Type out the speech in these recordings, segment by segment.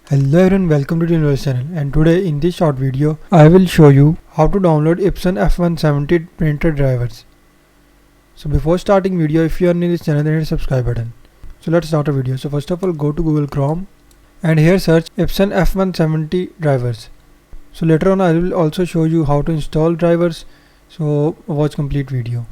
Hello everyone, welcome to the Universe channel, and today in this short video I will show you how to download Epson f170 printer drivers. So before starting video, if you are new to this channel, then hit the subscribe button. So let's start a video. So first of all, go to Google Chrome and here search Epson f170 drivers. So later on I will also show you how to install drivers, so watch complete video.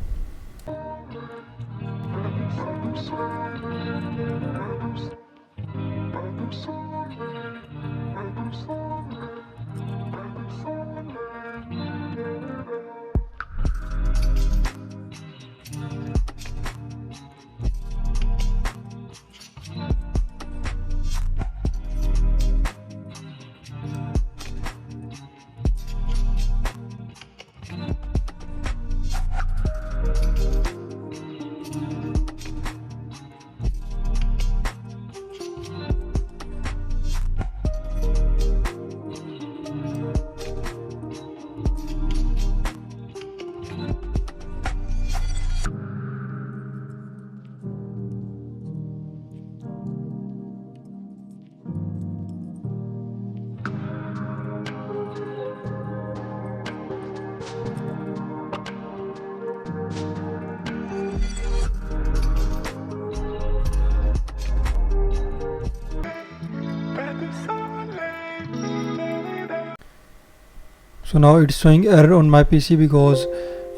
So now it's showing error on my PC because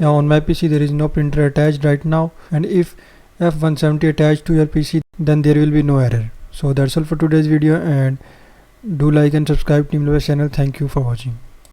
on my PC there is no printer attached right now, and if f170 attached to your PC, then there will be no error. So that's all for today's video, and do like and subscribe to Team Universe channel. Thank you for watching.